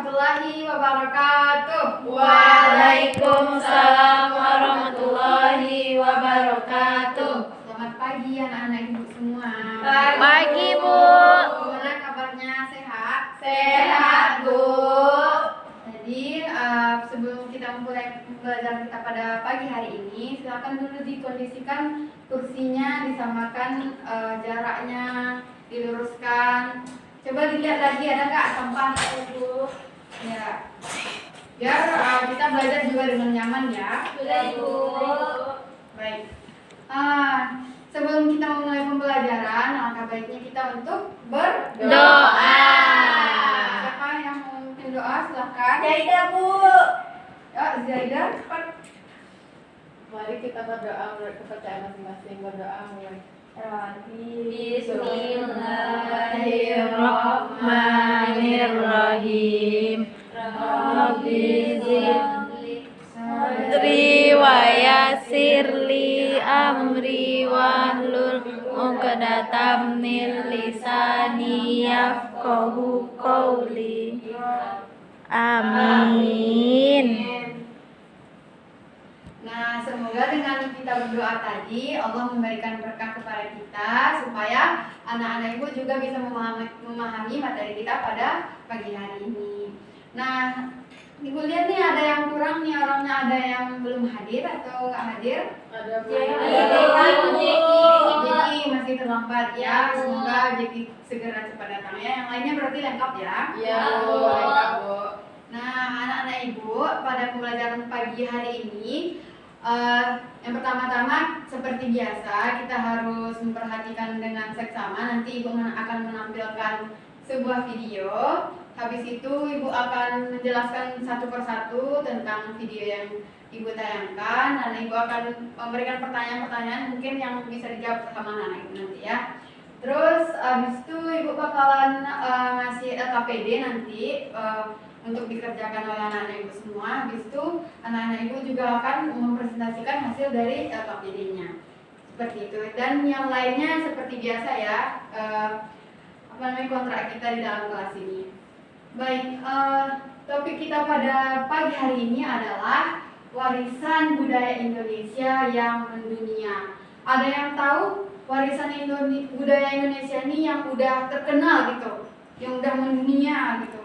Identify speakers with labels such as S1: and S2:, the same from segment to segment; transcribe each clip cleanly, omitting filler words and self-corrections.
S1: warahmatullahi wabarakatuh.
S2: Waalaikumsalam warahmatullahi wabarakatuh.
S1: Selamat pagi anak-anak ibu semua.
S2: Pagi, Bu.
S1: Gimana kabarnya, sehat?
S2: Sehat, Bu.
S1: Jadi sebelum kita mulai pembelajaran kita pada pagi hari ini, silakan dulu dikondisikan kursinya, disamakan jaraknya, diluruskan. Coba dilihat lagi ada nggak sampah, Bu? Ya. Biar kita belajar juga dengan nyaman ya.
S2: Sudah, Bu.
S1: Baik. Sebelum kita memulai pembelajaran, alangkah baiknya kita untuk
S2: Doa.
S1: Siapa yang mau memimpin doa? Silahkan.
S2: Jaidah, Bu.
S1: Ya, Zaidah, cepat.
S3: Mari kita berdoa menurut kepercayaan masing-masing. Berdoa mulai.
S2: Bismillahirrahmanirrahim. Rabbi zidni sadri wa yassirli amri wahlul 'uqdatam min lisani yafqahu qawli. Amin.
S1: Nah, semoga dengan kita berdoa tadi Allah memberikan berkah kepada kita supaya anak-anak ibu juga bisa memahami materi kita pada pagi hari ini. Nah, ibu lihat nih ada yang kurang nih orangnya, ada yang belum hadir atau nggak hadir?
S3: Ada
S1: Jeki masih terlambat ya. Semoga Jeki segera cepat datang ya. Yang lainnya berarti lengkap ya.
S3: Iya, Bu. Lengkap, Bu.
S1: Nah, anak-anak ibu pada pembelajaran pagi hari ini yang pertama-tama seperti biasa kita harus memperhatikan dengan seksama. Nanti ibu akan menampilkan sebuah video. Habis itu ibu akan menjelaskan satu persatu tentang video yang ibu tayangkan, dan ibu akan memberikan pertanyaan-pertanyaan mungkin yang bisa dijawab sama anak ibu nanti ya. Terus habis itu ibu bakalan ngasih LKPD nanti untuk dikerjakan oleh anak-anak ibu semua. Habis itu anak-anak ibu juga akan mempresentasikan hasil dari LKPD-nya. Seperti itu. Dan yang lainnya seperti biasa ya, kontrak kita di dalam kelas ini. Baik, topik kita pada pagi hari ini adalah warisan budaya Indonesia yang mendunia. Ada yang tahu warisan budaya Indonesia ini yang udah terkenal gitu, yang udah mendunia gitu?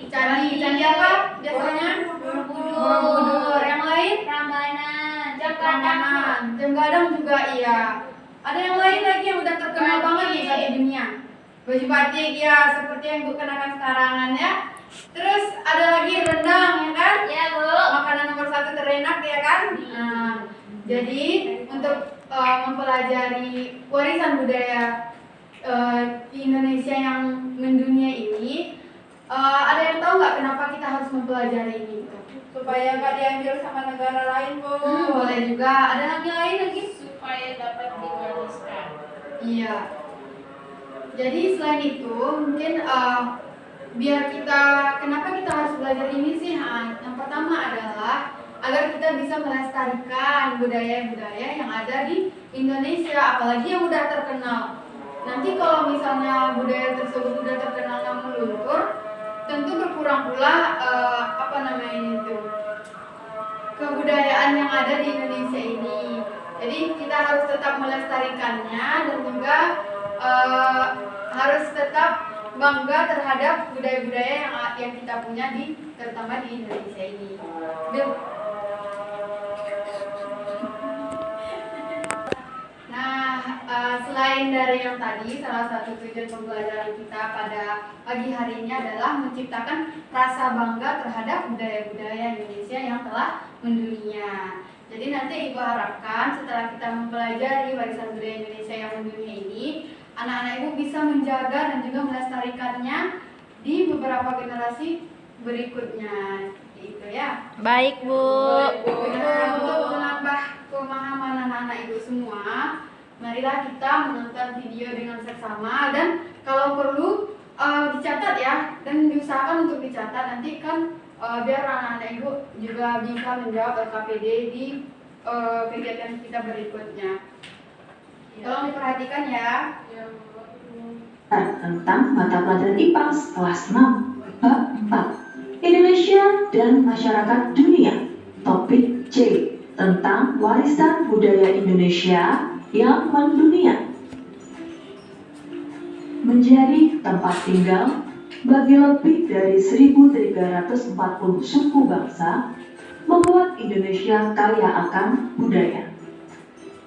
S1: Candi apa biasanya? Borobudur. Yang lain? Prambanan. Jam Gadang juga iya. Ada yang lain lagi yang udah terkenal banget nih di dunia. Baju batik ya, seperti yang ibu kenakan sekarang ya. Terus ada lagi rendang ya kan?
S2: Ya, Bu.
S1: Makanan nomor 1 terenak ya kan? Nah, jadi untuk mempelajari warisan budaya di Indonesia yang mendunia ini, ada yang tahu nggak kenapa kita harus mempelajari ini?
S3: Supaya nggak diambil sama negara lain, Bu.
S1: Boleh juga. Ada yang lain lagi?
S3: Supaya dapat diwariskan.
S1: Iya. Jadi selain itu mungkin biar kenapa kita harus belajar ini sih? Yang pertama adalah agar kita bisa melestarikan budaya-budaya yang ada di Indonesia, apalagi yang udah terkenal. Nanti kalau misalnya budaya tersebut udah terkenal namun luntur, tentu berkurang pula kebudayaan yang ada di Indonesia ini. Jadi kita harus tetap melestarikannya dan juga harus tetap bangga terhadap budaya-budaya yang kita punya terutama di Indonesia ini. Selain dari yang tadi, salah satu tujuan pembelajaran kita pada pagi hari ini adalah menciptakan rasa bangga terhadap budaya-budaya Indonesia yang telah mendunia. Jadi nanti ibu harapkan setelah kita mempelajari warisan budaya Indonesia yang mendunia ini, anak-anak ibu bisa menjaga dan juga melestarikannya di beberapa generasi berikutnya. Itu ya.
S2: Baik, Bu.
S1: Untuk menambah pemahaman anak-anak ibu semua, marilah kita menonton video dengan seksama dan kalau perlu dicatat ya, dan diusahakan untuk dicatat nanti kan biar anak-anak ibu juga bisa menjawab LKPD di kegiatan kita berikutnya. Tolong diperhatikan ya.
S4: tentang mata pelajaran IPA kelas 6, bab 4, Indonesia dan masyarakat dunia. Topik C, tentang warisan budaya Indonesia yang mendunia. Menjadi tempat tinggal bagi lebih dari 1.340 suku bangsa, membuat Indonesia kaya akan budaya.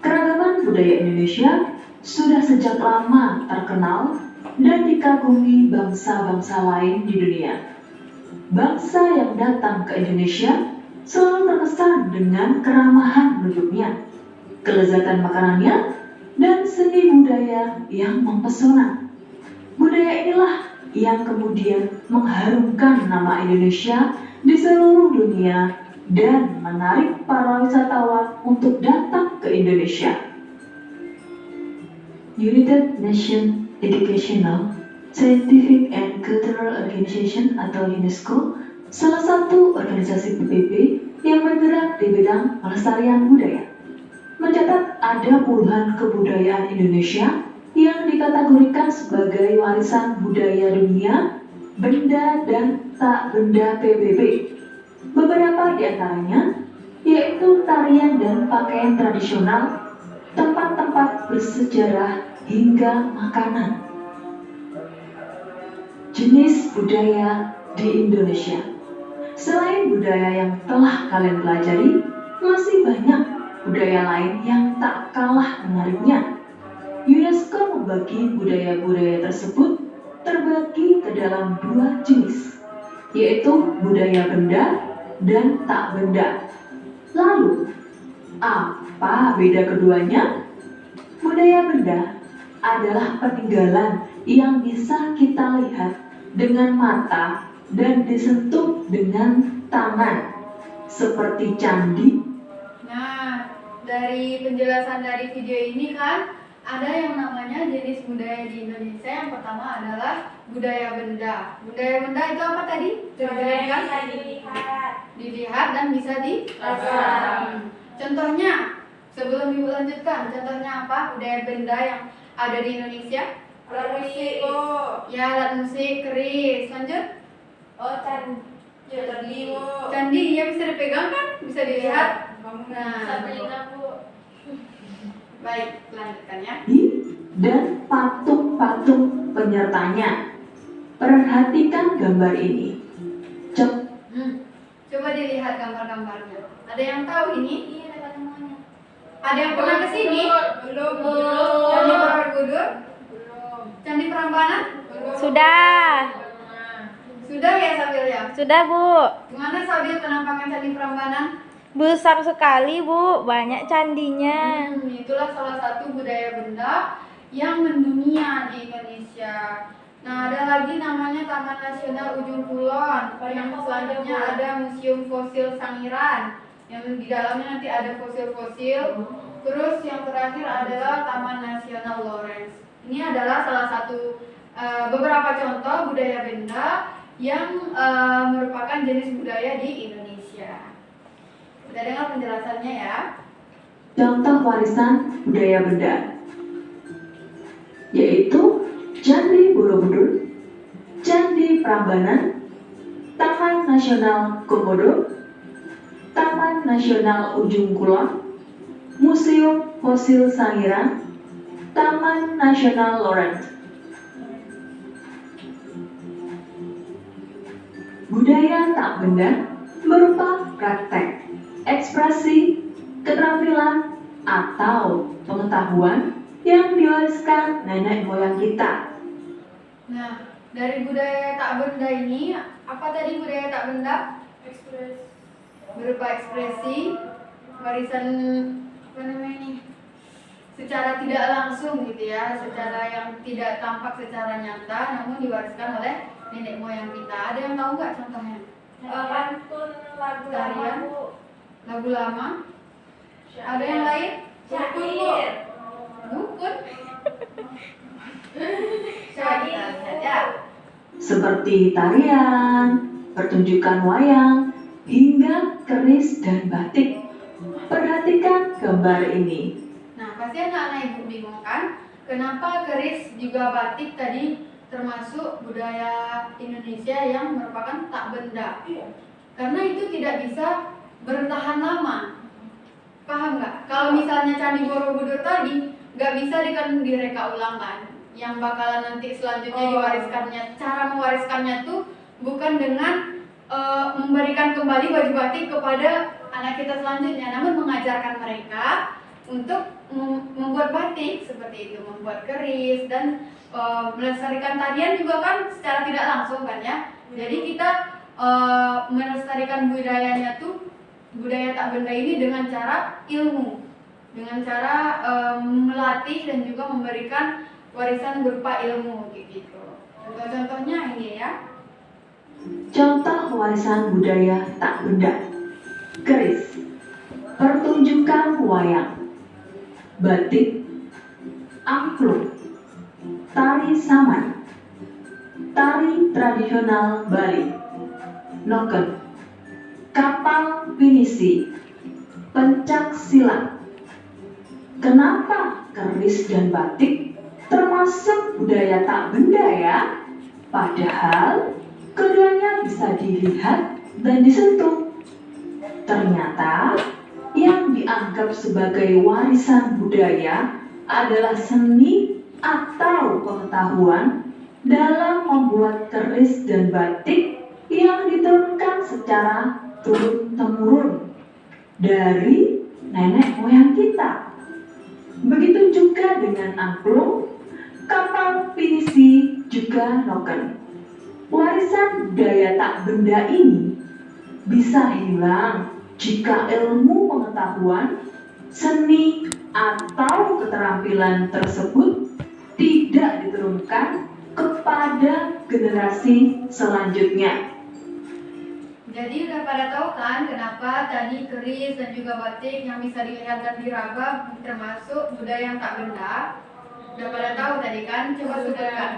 S4: Keragaman budaya Indonesia sudah sejak lama terkenal dan dikagumi bangsa-bangsa lain di dunia. Bangsa yang datang ke Indonesia selalu terkesan dengan keramahan penduduknya, kelezatan makanannya, dan seni budaya yang mempesona. Budaya inilah yang kemudian mengharumkan nama Indonesia di seluruh dunia dan menarik para wisatawan untuk datang ke Indonesia. United Nations Educational, Scientific and Cultural Organization atau UNESCO, salah satu organisasi PBB yang bergerak di bidang pelestarian budaya, mencatat ada puluhan kebudayaan Indonesia yang dikategorikan sebagai warisan budaya dunia, benda dan tak benda PBB. Beberapa di antaranya yaitu tarian dan pakaian tradisional, tempat-tempat bersejarah, hingga makanan. Jenis budaya di Indonesia. Selain budaya yang telah kalian pelajari, masih banyak budaya lain yang tak kalah menariknya. UNESCO membagi budaya-budaya tersebut terbagi ke dalam dua jenis, yaitu budaya benda dan tak benda. Lalu, apa beda keduanya? Budaya benda adalah peninggalan yang bisa kita lihat dengan mata dan disentuh dengan tangan, seperti candi.
S1: Nah, dari penjelasan dari video ini kan ada yang namanya jenis budaya di Indonesia. Yang pertama adalah budaya benda. Budaya benda itu apa tadi?
S5: Bisa
S1: Dilihat dan bisa dirasakan. Contohnya, sebelum Ibu lanjutkan, contohnya apa? Budaya benda yang ada di Indonesia?
S5: alat musik.
S1: Ya, alat musik, keris. Lanjut. Candi, ya bisa dipegang kan? Bisa dilihat. Nah, baik, lanjutkan ya.
S4: Dan patung-patung penyertanya. Perhatikan gambar ini.
S1: Coba dilihat gambar-gambarnya. Ada yang tahu ini? Ada yang pernah ke sini?
S3: Belum.
S1: Candi Borobudur? Candi Prambanan?
S2: Sudah.
S1: Sudah ya Sabil ya?
S2: Sudah, Bu.
S1: Gimana Sabil penampakan Candi Prambanan?
S2: Besar sekali, Bu. Banyak candinya.
S1: Itulah salah satu budaya benda yang mendunia di Indonesia. Nah, ada lagi namanya Taman Nasional Ujung Kulon. Yang selanjutnya ada Museum Fosil Sangiran, yang di dalamnya nanti ada fosil-fosil. Terus yang terakhir adalah Taman Nasional Lawrence. Ini adalah salah satu beberapa contoh budaya benda yang merupakan jenis budaya di Indonesia. Kita dengar penjelasannya ya.
S4: Contoh warisan budaya benda, yaitu Candi Borobudur, Candi Prambanan, Taman Nasional Komodo, Taman Nasional Ujung Kulon, Museum Fosil Sangiran, Taman Nasional Lawrence. Budaya tak benda berupa praktek, ekspresi, keterampilan, atau pengetahuan yang diwariskan nenek moyang kita.
S1: Nah, dari budaya tak benda ini, apa tadi budaya tak benda? Berupa ekspresi, warisan apa namanya ini? Secara tidak langsung gitu ya, secara yang tidak tampak secara nyata, namun diwariskan oleh nenek moyang kita. Ada yang tahu nggak contohnya?
S5: Pantun lagu lama, Bu.
S1: Lagu lama? Ada yang lain?
S5: Syair.
S1: Dukun? Coba kita lihat ya.
S4: Seperti tarian, pertunjukan wayang, hingga keris dan batik. Perhatikan gambar ini.
S1: Nah, pasti anak-anak ibu bingung kan? kenapa keris juga batik tadi termasuk budaya Indonesia yang merupakan tak benda? Karena itu tidak bisa bertahan lama. Paham nggak? Kalau misalnya Candi Borobudur tadi nggak bisa direka ulang kan, yang bakalan nanti selanjutnya diwariskannya. Cara mewariskannya tuh bukan dengan memberikan kembali baju batik kepada anak kita selanjutnya, namun mengajarkan mereka untuk membuat batik seperti itu, membuat keris dan melestarikan tarian juga kan secara tidak langsung kan ya. Jadi kita melestarikan budayanya tuh, budaya tak benda ini dengan cara ilmu, dengan cara melatih dan juga memberikan warisan berupa ilmu gitu. Contoh-contohnya ini ya.
S4: Contoh warisan budaya tak benda: keris, pertunjukan wayang, batik, angklung, tari saman, tari tradisional Bali, noken, kapal pinisi, pencak silat. Kenapa keris dan batik termasuk budaya tak benda ya? Padahal keduanya bisa dilihat dan disentuh. Ternyata yang dianggap sebagai warisan budaya adalah seni atau pengetahuan dalam membuat keris dan batik yang diturunkan secara turun-temurun dari nenek moyang kita. Begitu juga dengan angklung, kapal pinisi, juga noken. Warisan budaya tak benda ini bisa hilang jika ilmu pengetahuan, seni, atau keterampilan tersebut tidak diturunkan kepada generasi selanjutnya.
S1: Jadi udah pada tahu kan kenapa tadi keris dan juga batik yang bisa dilihat dan diraba termasuk budaya yang tak benda? Udah pada tahu tadi kan? Coba sebutkan.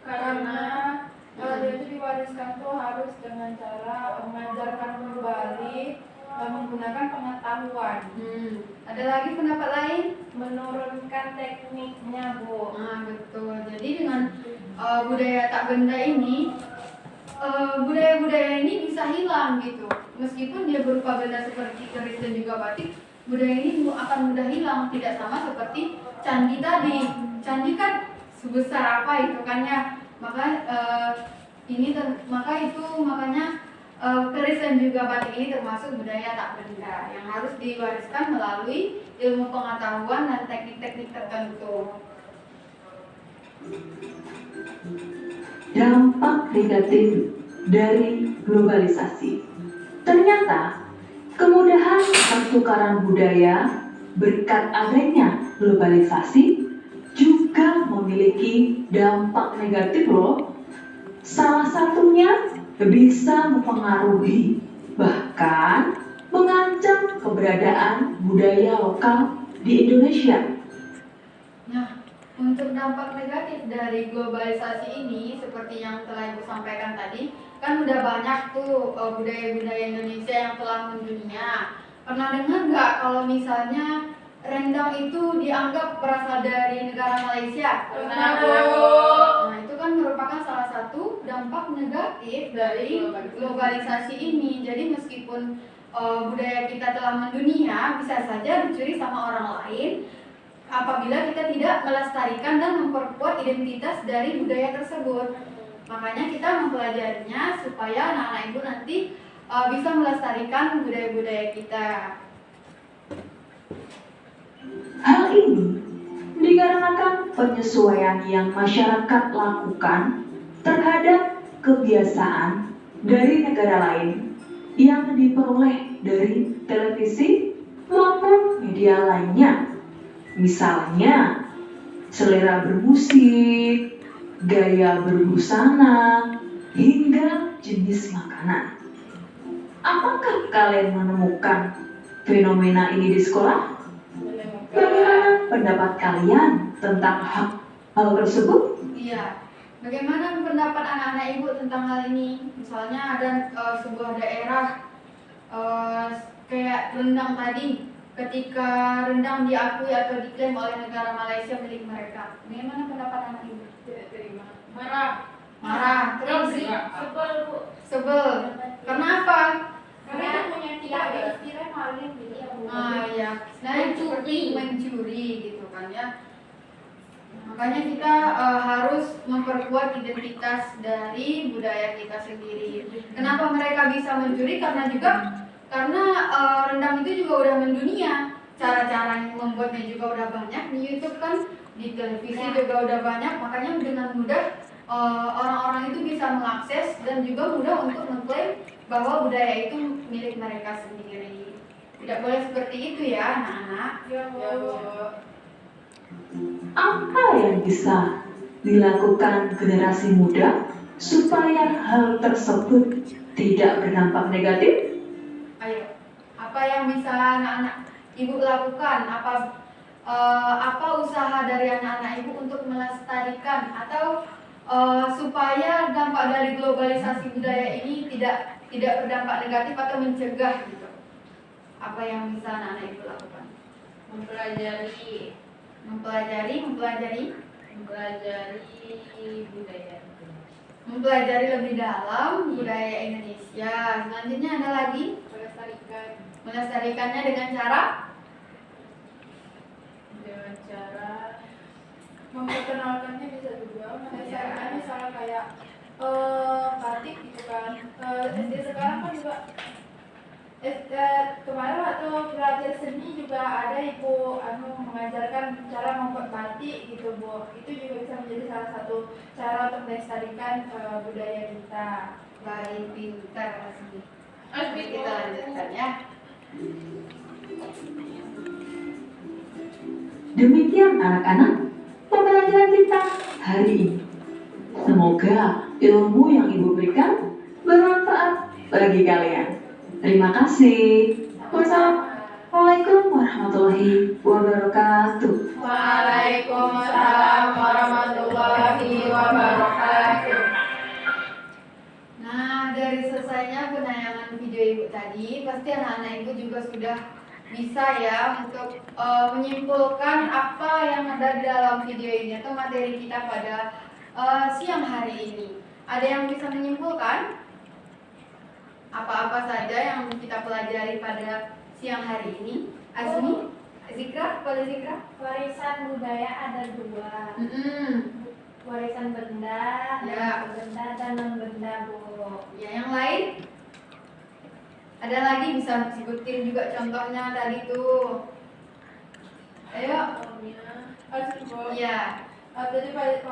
S3: Karena itu diwariskan tuh harus dengan cara mengajarkan kembali menggunakan pengetahuan.
S1: Ada lagi pendapat lain?
S5: Menurunkan tekniknya, Bu.
S1: Nah, betul. Jadi dengan budaya tak benda ini, budaya-budaya ini bisa hilang gitu. Meskipun dia berupa benda seperti keris dan juga batik, budaya ini akan mudah hilang. Tidak sama seperti candi tadi. Candi kan sebesar apa itu kan ya. Makanya keris dan juga batik ini termasuk budaya tak benda yang harus diwariskan melalui ilmu pengetahuan dan teknik-teknik tertentu.
S4: Dampak negatif dari globalisasi. Ternyata kemudahan pertukaran budaya berkat adanya globalisasi juga memiliki dampak negatif loh. Salah satunya bisa mempengaruhi, bahkan mengancam keberadaan budaya lokal di Indonesia.
S1: Nah, untuk dampak negatif dari globalisasi ini, seperti yang telah Ibu sampaikan tadi, kan udah banyak tuh budaya-budaya Indonesia yang telah mendunia. Pernah dengar nggak kalau misalnya rendang itu dianggap berasal dari negara Malaysia?
S3: Pernah, Bu.
S1: Nah, itu kan merupakan salah satu dampak negatif dari globalisasi ini. Jadi meskipun budaya kita telah mendunia, bisa saja dicuri sama orang lain apabila kita tidak melestarikan dan memperkuat identitas dari budaya tersebut. Makanya kita mempelajarinya supaya anak-anak ibu nanti bisa melestarikan budaya-budaya kita.
S4: Hal ini dikarenakan penyesuaian yang masyarakat lakukan terhadap kebiasaan dari negara lain yang diperoleh dari televisi maupun media lainnya. Misalnya, selera bermusik, gaya berbusana, hingga jenis makanan. Apakah kalian menemukan fenomena ini di sekolah? Bagaimana pendapat kalian tentang hal tersebut?
S1: Iya. Bagaimana pendapat anak-anak ibu tentang hal ini? Misalnya ada sebuah daerah kayak rendang tadi, ketika rendang diakui atau diklaim oleh negara Malaysia milik mereka. Bagaimana pendapat anak ibu?
S3: Tidak terima.
S1: Marah, terus
S5: Sebel Bu.
S1: sebel. Kenapa?
S5: Karena itu punya tidak ada istilah maling gitu ya Bu.
S1: Ya, sebenarnya seperti mencuri gitu kan ya. Makanya kita harus memperkuat identitas dari budaya kita sendiri. Kenapa mereka bisa mencuri? Karena rendang itu juga udah mendunia. Cara-cara yang membuatnya juga udah banyak di YouTube kan, di televisi juga udah banyak. Makanya dengan mudah orang-orang itu bisa mengakses dan juga mudah untuk mengklaim bahwa budaya itu milik mereka sendiri. Tidak boleh seperti itu ya, anak-anak.
S3: Ya Bu.
S4: Apa yang bisa dilakukan generasi muda supaya hal tersebut tidak berdampak negatif?
S1: Ayo, apa yang bisa anak-anak ibu lakukan? Apa usaha dari anak-anak ibu untuk melestarikan atau supaya dampak dari globalisasi budaya ini tidak berdampak negatif atau mencegah gitu? Apa yang bisa anak-anak ibu lakukan?
S5: Mempelajari
S1: Mempelajari
S5: budaya.
S1: mempelajari lebih dalam budaya Indonesia. Selanjutnya ada lagi melestarikannya dengan cara
S3: memperkenalkannya bisa juga misalnya kayak batik gitu kan. SD sekarang kan juga kemarin waktu belajar seni juga ada ibu mengajarkan cara membuat batik gitu Bu. Itu juga bisa menjadi salah satu cara untuk melestarikan budaya kita.
S1: baik pintar Asmi. Kita lanjutkan ya.
S4: Demikian anak-anak pembelajaran kita hari ini. Semoga ilmu yang Ibu berikan bermanfaat bagi kalian. Terima kasih. Wassalamualaikum warahmatullahi wabarakatuh.
S3: Waalaikumsalam warahmatullahi wabarakatuh.
S1: Nah, dari selesainya penayangan video ibu tadi, pasti anak-anak ibu juga sudah bisa ya untuk menyimpulkan apa yang ada di dalam video ini atau materi kita pada siang hari ini. Ada yang bisa menyimpulkan apa-apa saja yang kita pelajari pada siang hari ini? Azmi, Zikra, boleh Zikra?
S5: Warisan budaya ada dua. Warisan benda,
S1: Ya.
S5: benda dan non benda Bu.
S1: Ya, yang lain? Ada lagi bisa sebutin juga contohnya tadi tuh. Ayo. Iya.
S3: Tadi Pak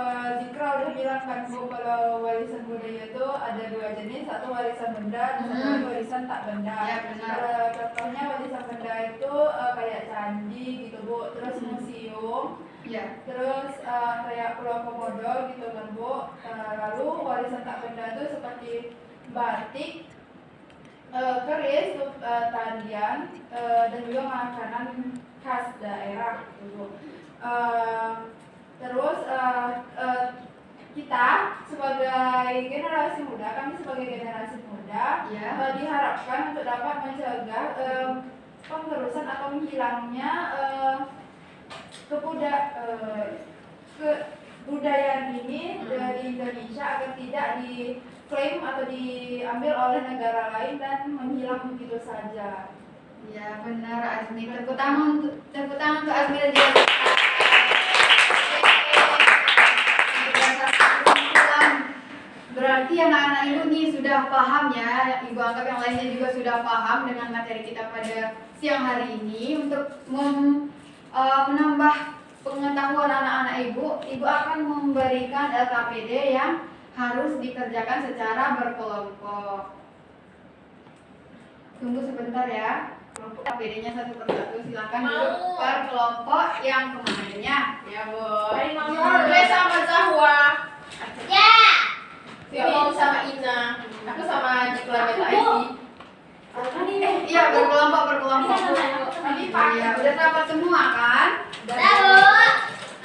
S3: Zikra udah bilang kan Bu, kalau warisan budaya itu ada dua jenis, satu warisan benda dan satu lagi warisan tak benda.
S1: Ya, benar.
S3: Contohnya warisan benda itu kayak candi gitu Bu, terus museum,
S1: Ya.
S3: terus kayak Pulau Komodo gitu kan Bu. Lalu warisan tak benda itu seperti batik, keris, tarian, dan juga makanan khas daerah gitu Bu. Terus kita sebagai generasi muda, kami sebagai generasi muda
S1: Ya.
S3: diharapkan untuk dapat mencegah pengerusan atau menghilangnya kebudayaan ini dari Indonesia agar tidak diklaim atau diambil oleh negara lain dan menghilang begitu saja.
S1: Ya, benar Azmi. Tepuk tangan untuk Azmi dan juga berarti anak-anak ibu nih sudah paham ya, ibu anggap yang lainnya juga sudah paham dengan materi kita pada siang hari ini. Untuk menambah pengetahuan anak-anak ibu akan memberikan LKPD yang harus dikerjakan secara berkelompok. Tunggu sebentar ya. Kelompok LKPD-nya satu persatu, silakan duduk per kelompok yang kemarinnya.
S3: Ya Bu.
S5: Gue
S3: sama Zahwa.
S5: Ya.
S3: Mau sama Ina. Aku sama Jikla Beta Aiki.
S1: Iya, berkelompok.
S3: Ini Pak.
S1: Iya, udah dapat semua kan?
S5: Tahu.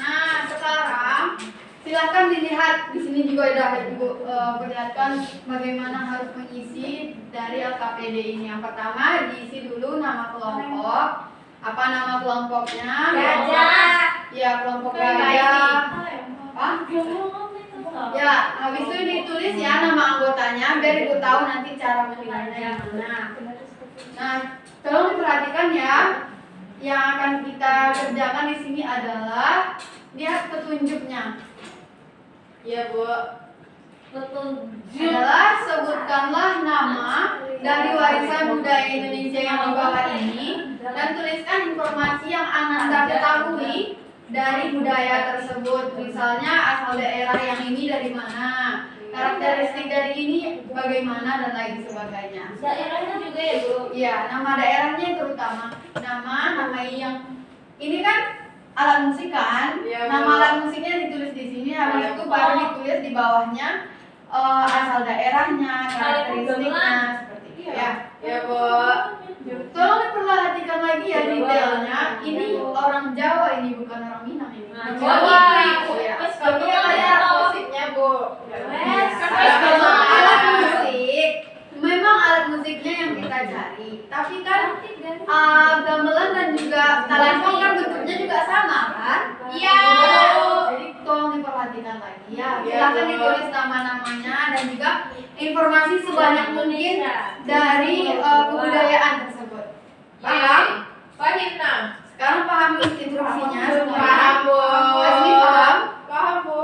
S1: Nah, sekarang silakan dilihat di sini juga udah Ibu perlihatkan bagaimana harus mengisi dari LKPD ini. Yang pertama diisi dulu nama kelompok, Apa nama kelompoknya?
S5: Gajah.
S1: Ya, kelompok
S5: Baik.
S1: gajah. Apa? Ya, habis itu ditulis ya nama anggotanya biar ibu tahu nanti cara memilihnya gimana. Nah, tolong diperhatikan ya. Yang akan kita kerjakan di sini adalah lihat petunjuknya.
S3: Iya, Bu.
S1: Adalah sebutkanlah nama dari warisan budaya Indonesia yang di bawah ini dan tuliskan informasi yang Ananda ketahui dari budaya tersebut. Misalnya asal daerah yang ini dari mana, karakteristik dari ini bagaimana dan lain sebagainya.
S5: Daerahnya juga ya, Bu.
S1: Iya, nama daerahnya terutama nama yang ini kan alat musik kan.
S3: Iya, Bu.
S1: Nama alat musiknya ditulis di sini, habis itu baru ditulis di bawahnya asal daerahnya, karakteristiknya seperti itu ya.
S3: Iya, Bu.
S1: Tolong diperhatikan lagi ya detailnya. Ini orang Jawa ini bukan orang Minang ini.
S5: Jawa.
S1: Ya.
S3: Kami ada musiknya, Bu.
S1: Kalau alat musik, memang alat musiknya yang kita cari. Tapi kan gamelan dan juga talempong kan bentuknya juga sama kan?
S5: Iya.
S1: Jadi tolong diperhatikan lagi ya.
S3: Iya,
S1: Silakan
S3: Bu.
S1: ditulis nama-namanya dan juga informasi sebanyak mungkin dari kebudayaan tersebut. Paham?
S3: Paham, nah.
S1: Sekarang pahami instruksinya semua.
S3: Paham, Bu.
S1: Asmi paham?
S3: Paham, Bu.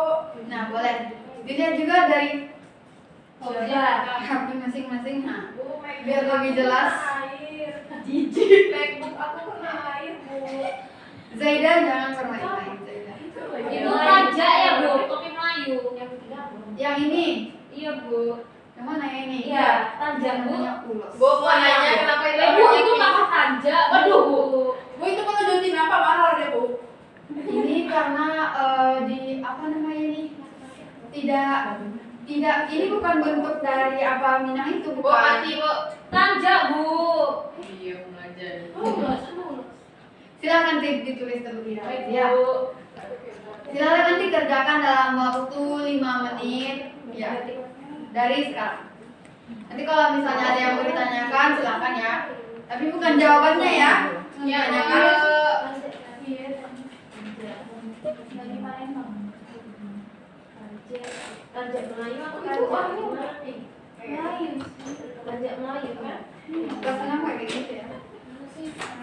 S1: Nah, boleh. Dilihat juga dari
S5: Iya.
S1: HP masing-masing. Nah,
S3: Bu,
S1: biar lebih jelas.
S3: Air. Jijik. MacBook aku kena air, Bu.
S1: Zaida jangan bermain-main. Zaida.
S5: Itu raja ya, Bu. Topi Melayu.
S1: Yang ini,
S5: Iya, Bu.
S1: yang mana yang ini?
S5: Iya, Tanja, Bu.
S1: Namanya ulos.
S3: Bu, mau nanya kenapa itu?
S5: Bu, itu kakak Tanja. Waduh, Bu.
S3: Bu, itu kalau jadi apa mahal deh, Bu?
S1: Ini karena di apa namanya ini? Tidak ini bukan bentuk dari apa Minang itu
S3: Bu,
S1: bukan.
S3: mati, Bu.
S5: Tanja, Bu.
S3: Iya, ngajar.
S1: Silakan ditulis terlebih dahulu ya.
S5: Bu.
S1: Silakan nanti kerjakan dalam waktu 5 menit ya. Dari sekarang. Nanti kalau misalnya ada yang mau ditanyakan silakan ya. Tapi bukan jawabannya ya.
S3: Ya,
S1: Tanyakan.
S5: Tanja Melayu atau Tanja Melayu? Tanja Melayu kan?
S1: Rasanya kayak gitu ya.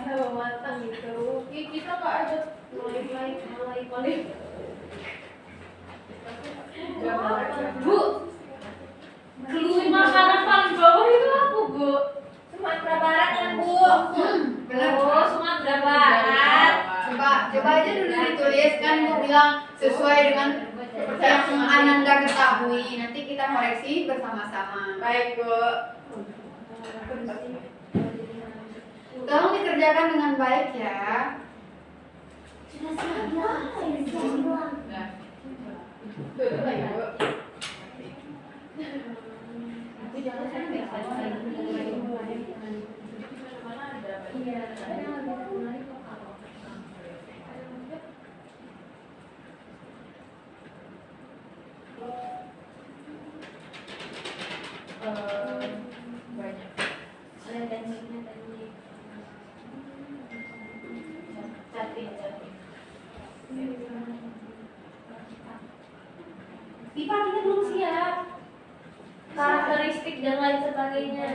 S3: Ada matang gitu. Kita nggak ada
S5: Melayu paling. Bu, clue makanan paling bawah itu apa, Bu?
S3: Sumatera Barat kan, Bu?
S1: Benar.
S5: Oh, Sumatera Barat.
S1: Coba aja dulu ditulis kan ibu bilang sesuai dengan yang Ananda ketahui. Nanti kita koreksi bersama-sama.
S3: Baik, Bu.
S1: Tolong dikerjakan dengan baik ya.
S3: Duduk lagi, Bu. Banyak. Cantik.
S5: Pipa kita belum siap. Karakteristik dan lain sebagainya.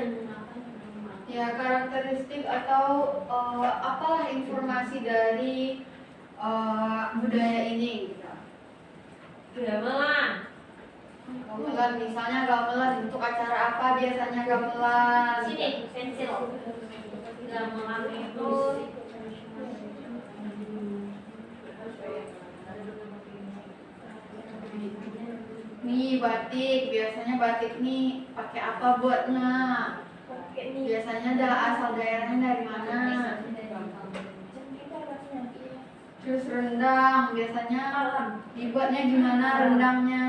S1: Ya karakteristik atau apalah informasi dari budaya ini. Gitu.
S5: Gamelan.
S1: Gamelan misalnya gamelan untuk acara apa biasanya gamelan.
S5: Sini, pensil. Gamelan itu
S1: Nih batik, biasanya batik nih pakai apa buatnya? Biasanya asal daerahnya dari mana? Terus rendang, biasanya dibuatnya gimana rendangnya?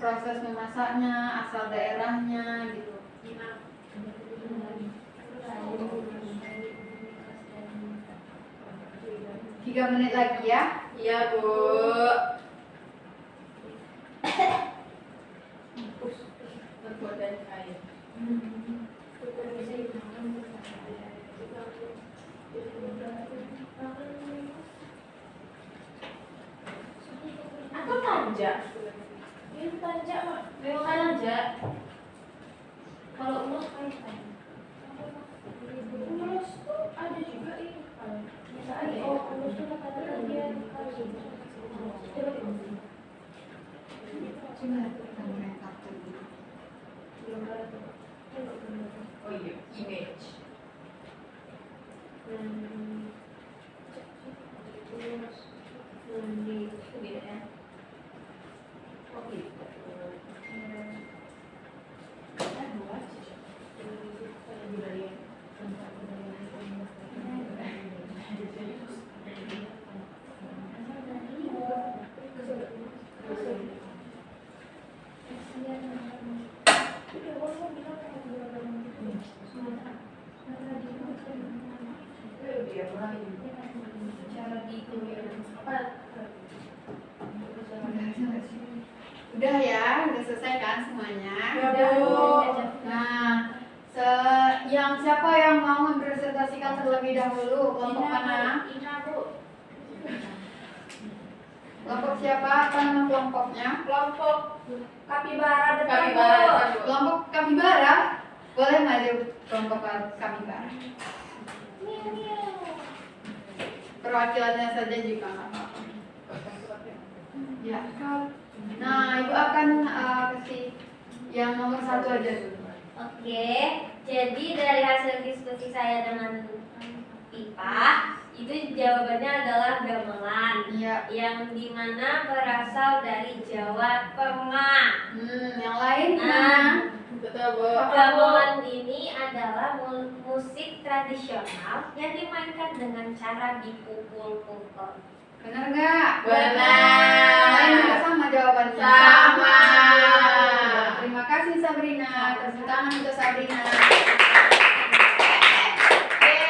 S1: Proses memasaknya, asal daerahnya gitu. 3 menit lagi ya.
S3: Iya, Bu. Tergoda air.
S5: Atau tanjak? Ini tanjak mah. Kan aja. Kalau ulus kayak
S3: Ulus tuh ada juga ini.
S5: bisa aja. Oh, ulus tuh kata dia
S3: Oh iya, image.
S5: Itu beda ya. Oh gitu. Cara di apa?
S1: Udah ya, udah selesai kan semuanya?
S3: Ya, Bu.
S1: Nah, siapa yang mau mempresentasikan terlebih dahulu? Kelompok mana?
S5: Ina, Bu.
S1: Kelompok siapa? Apa nama kelompoknya?
S3: Kelompok kapibara depan,
S1: Kapibara.
S3: Bu.
S1: Kelompok Kapibara? Boleh maju kelompok Kapibara. Perwakilannya saja juga nggak apa-apa. Ya. Nah, Ibu akan kasih yang nomor 1 aja dulu.
S5: Oke, jadi dari hasil diskusi saya dengan Pipa, itu jawabannya adalah gamelan,
S1: Iya.
S5: yang dimana berasal dari Jawa Tengah.
S1: Yang lain
S5: Nah,
S1: gimana?
S3: Betul, Bu.
S5: gamelan ini adalah musik tradisional yang dimainkan dengan cara dipukul-pukul.
S1: Benar nggak?
S3: Benar.
S1: Yang lain juga sama jawabannya.
S3: Sama.
S1: Terima kasih Sabrina. Tepuk tangan untuk Sabrina.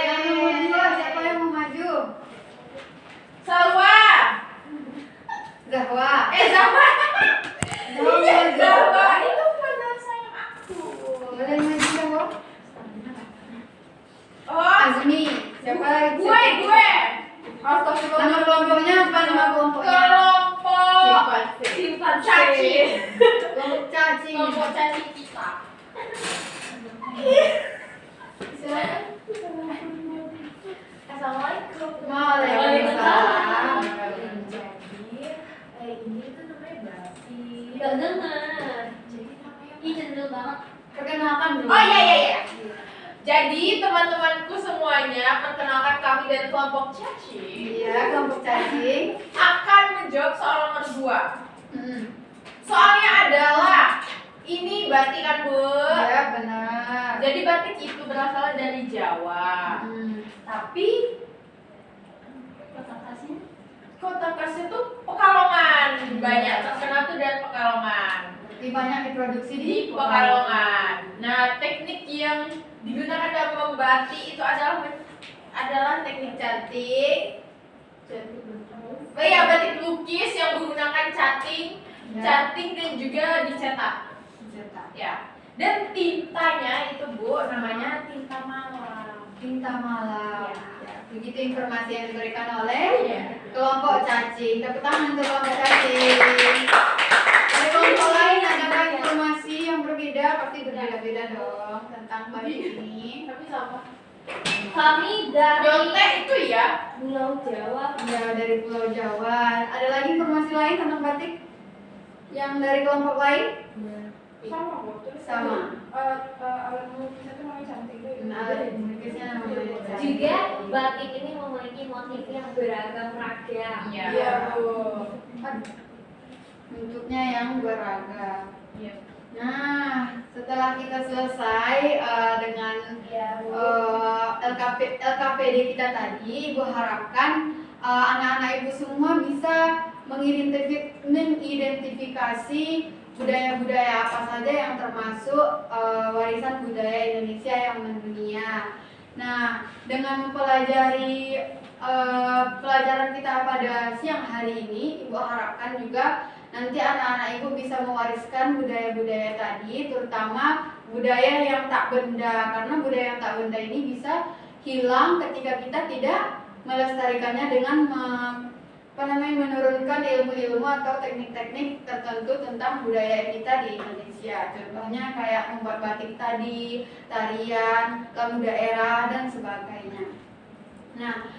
S1: Yang nomor 2 siapa yang mau maju?
S3: Salwa.
S1: Zahwa.
S3: Zahwa.
S1: Zahwa
S3: Iya,
S1: maju.
S3: Zahwa. Itu benar sayang aku.
S1: Boleh maju Zahwa?
S3: Oh,
S1: Azmi. Siapa lagi?
S3: gue.
S1: Nama kelompoknya apa nama kelompoknya?
S3: Kelompok
S5: Simpan
S3: caci.
S1: Kelompok cacing.
S3: Kelompok caci kita.
S1: Silakan.
S5: Assalamualaikum.
S1: Waalaikumsalam.
S3: Jadi, ini tuh namanya babi.
S5: Gak dengar.
S3: Jadi namanya
S5: Ih, jendel banget.
S1: Perkenalkan dulu.
S3: Oh iya. Jadi teman-temanku semuanya, perkenalkan kami dari kelompok caci
S1: Iya, kelompok cacing.
S3: akan menjawab soal nomor 2. Soalnya adalah ini batik kan, Bu?
S1: Iya, benar.
S3: Jadi batik itu berasal dari Jawa. Tapi kota khasnya tuh Pekalongan. Banyak terkenal tuh dari Pekalongan.
S1: Lebih banyak diproduksi di
S3: Di Pekalongan. Nah, teknik yang digunakan dalam membatik itu adalah teknik cantik. Oh iya, batik lukis yang menggunakan cutting, dan juga dicetak. Ya. Dan tintanya itu, Bu, namanya tinta malam.
S1: Tinta malam.
S3: Ya.
S1: Begitu informasi yang diberikan oleh
S3: Iya.
S1: kelompok cacing. Tepuk tangan untuk kelompok cacing. Dari kelompok lain ada informasi yang berbeda, pasti berbeda-beda dong tentang batik ini.
S3: Tapi sama.
S5: Kami dari
S3: Nyontek itu ya.
S5: Pulau Jawa.
S1: Ya, dari Pulau Jawa. Ada lagi informasi lain tentang batik yang dari kelompok lain?
S3: Sama, Bu. Terus
S1: Sama.
S3: alat melukisnya tuh namanya cantik tuh.
S1: Nah, melukisnya namanya cacing.
S5: Juga batik ini memiliki motif yang beragam ragam.
S3: Iya, Bu.
S1: Bentuknya yang beragam.
S3: Iya.
S1: Nah, setelah kita selesai dengan LKPD kita tadi, Ibu harapkan anak-anak Ibu semua bisa mengidentifikasi budaya-budaya apa saja yang termasuk warisan budaya Indonesia yang mendunia. Nah, dengan mempelajari pelajaran kita pada siang hari ini, Ibu harapkan juga nanti anak-anak Ibu bisa mewariskan budaya-budaya tadi, terutama budaya yang tak benda, karena budaya yang tak benda ini bisa hilang ketika kita tidak melestarikannya dengan menurunkan ilmu-ilmu atau teknik-teknik tertentu tentang budaya kita di Indonesia. Contohnya kayak membuat batik tadi, tarian, lagu daerah, dan sebagainya. Nah,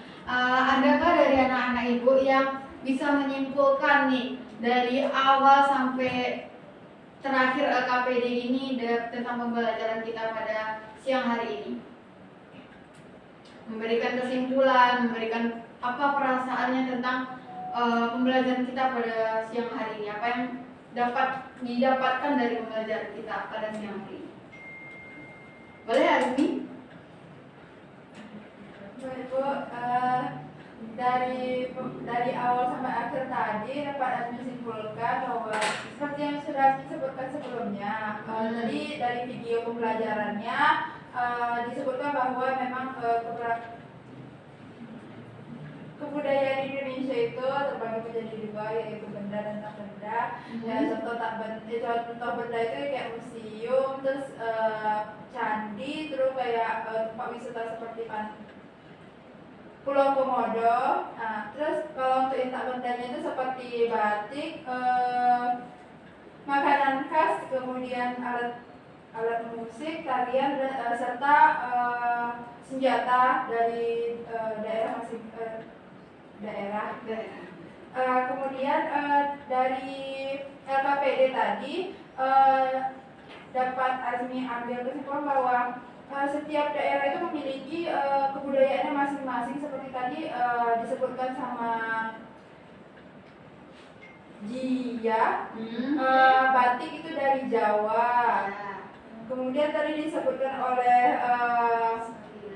S1: adakah dari anak-anak ibu yang bisa menyimpulkan nih dari awal sampai terakhir LKPD ini tentang pembelajaran kita pada siang hari ini? Memberikan kesimpulan, memberikan apa perasaannya tentang pembelajaran kita pada siang hari ini, apa yang dapat didapatkan dari pembelajaran kita pada siang hari ini. Boleh Azmi?
S3: Baik Bu, dari awal sampai akhir tadi dapat Azmi simpulkan bahwa seperti yang sudah disebutkan sebelumnya, tadi dari video pembelajarannya disebutkan bahwa memang kebudayaan Indonesia itu terbagi menjadi dua, yaitu benda dan tak benda. Ya, contoh benda itu kayak museum, terus candi, terus kayak tempat wisata seperti Pulau Komodo. Nah, terus kalau untuk tak bendanya itu seperti batik, makanan khas, kemudian alat musik, tarian, serta senjata dari daerah masing daerah. Kemudian dari LKPD tadi dapat Azmi ambil kesimpulan bahwa setiap daerah itu memiliki kebudayaannya masing-masing, seperti tadi disebutkan sama Jia. Batik itu dari Jawa. Kemudian tadi disebutkan oleh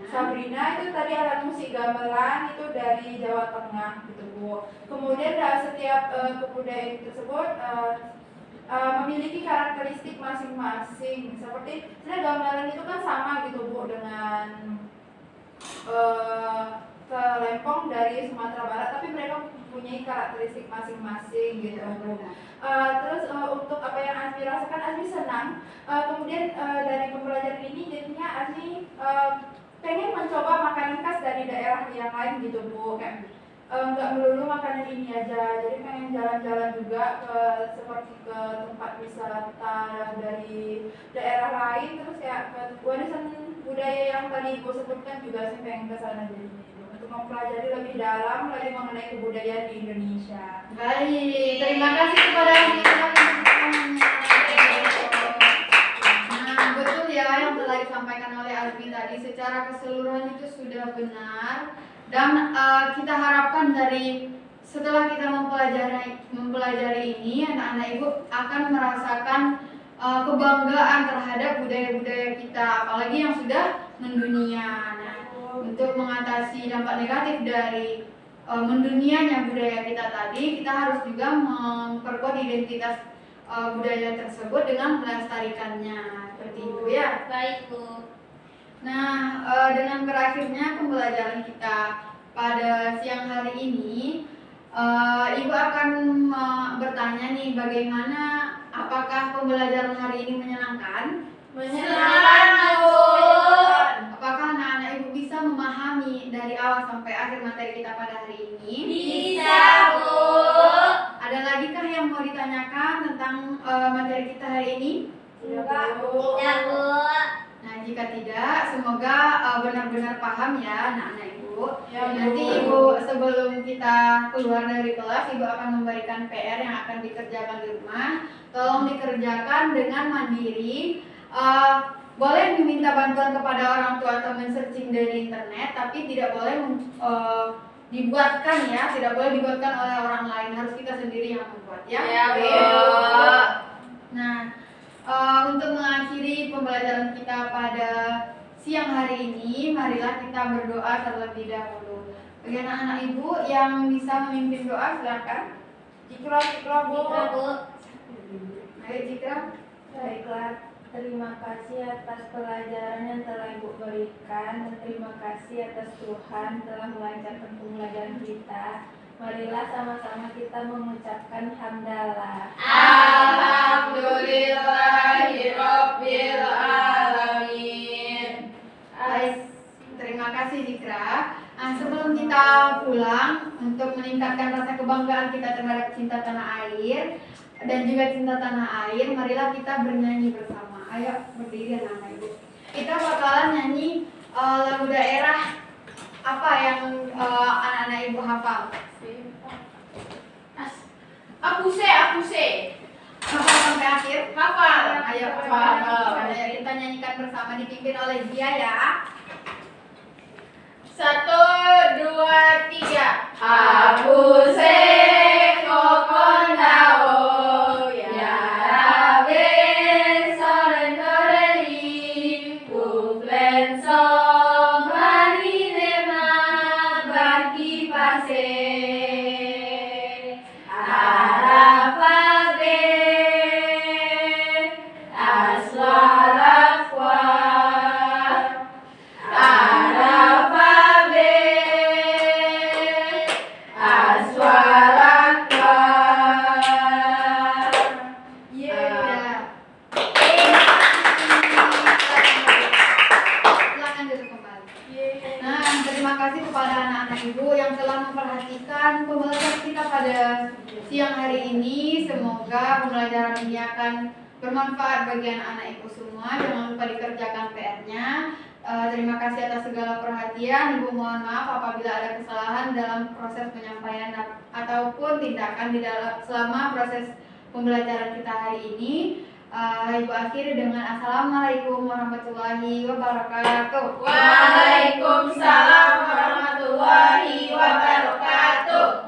S3: Sabrina itu tadi alat musik gamelan itu dari Jawa Tengah gitu Bu. Kemudian setiap kebudayaan tersebut memiliki karakteristik masing-masing. Seperti sebenarnya gamelan itu kan sama gitu Bu dengan kelempong dari Sumatera Barat, tapi mereka mempunyai karakteristik masing-masing gitu Bu. Terus untuk apa yang Azmi rasakan, Azmi senang. Kemudian dari pembelajaran ini jadinya Azmi pengen mencoba makanan khas dari daerah yang lain gitu Bu. Kayak nggak melulu makanan ini aja, jadi pengen jalan-jalan juga seperti ke tempat wisata dari daerah lain, terus kayak warisan budaya yang tadi Ibu sebutkan juga sih pengen ke sana jadi untuk mempelajari lebih dalam lagi mengenai kebudayaan di Indonesia.
S1: Baik, terima kasih kepada Nah, betul ya yang telah disampaikan oleh Azmi tadi, secara keseluruhan itu sudah benar. Dan kita harapkan dari setelah kita mempelajari ini, anak-anak ibu akan merasakan kebanggaan terhadap budaya-budaya kita, apalagi yang sudah mendunia. Nah, untuk mengatasi dampak negatif dari mendunianya budaya kita tadi, kita harus juga memperkuat identitas budaya tersebut dengan melestarikannya. Seperti itu ya.
S5: Baik Bu.
S1: Nah, dengan berakhirnya pembelajaran kita pada siang hari ini, Ibu akan bertanya nih, bagaimana, apakah pembelajaran hari ini menyenangkan?
S5: Menyenangkan Bu.
S1: Apakah anak-anak Ibu bisa memahami dari awal sampai akhir materi kita pada hari ini?
S5: Bisa Bu.
S1: Ada lagi kah yang mau ditanyakan tentang materi kita hari ini?
S3: Tidak Bu.
S5: Tidak Bu.
S1: Nah, jika tidak, semoga benar-benar paham ya anak-anak Ibu.
S3: Ya, Bu.
S1: Nanti Ibu sebelum kita keluar dari kelas, Ibu akan memberikan PR yang akan dikerjakan di rumah. Tolong dikerjakan dengan mandiri. Boleh diminta bantuan kepada orang tua atau men-searching dari internet, tapi tidak boleh dibuatkan ya, tidak boleh dibuatkan oleh orang lain, harus kita sendiri yang membuat ya.
S5: Ya Bu.
S1: Nah, untuk mengakhiri pembelajaran kita pada siang hari ini, marilah kita berdoa terlebih dahulu. Bagi anak-anak Ibu yang bisa memimpin doa, silakan.
S3: Ikrar Bu.
S5: Ikrar Bu.
S1: Ayo Citra.
S6: Baiklah, terima kasih atas pelajaran yang telah Ibu berikan, dan terima kasih atas Tuhan telah melancarkan pembelajaran kita. Marilah sama-sama kita mengucapkan hamdalah.
S3: Alhamdulillahirabbil alamin.
S1: Baik, terima kasih meningkatkan rasa kebanggaan kita terhadap cinta tanah air dan juga cinta tanah air, marilah kita bernyanyi bersama. Ayo berdiri anak ibu. Kita bakalan nyanyi lagu daerah apa yang anak-anak ibu hafal.
S3: Aku se.
S1: Hafal sampai akhir?
S3: Hafal.
S1: Ayo
S3: Hafal.
S1: Ayo kita nyanyikan bersama dipimpin oleh dia ya.
S3: 1, 2, 3. Aku se kokonao ya rabe soren toreri kuflen song marinema bagi pase arafabe aswarakwa arafabe aswarakwa.
S1: Silakan duduk kembali. Nah, terima kasih kepada anak-anak ibu yang telah memperhatikan pembelajaran kita pada siang hari ini. Semoga pembelajaran ini akan bermanfaat bagi anak-anak ibu semua. Jangan lupa dikerjakan PR-nya. Terima kasih atas segala perhatian. Ibu mohon maaf apabila ada kesalahan dalam proses penyampaian ataupun tindakan di dalam selama proses pembelajaran kita hari ini. Ibu akhiri dengan Assalamualaikum warahmatullahi wabarakatuh.
S3: Waalaikumsalam warahmatullahi wabarakatuh.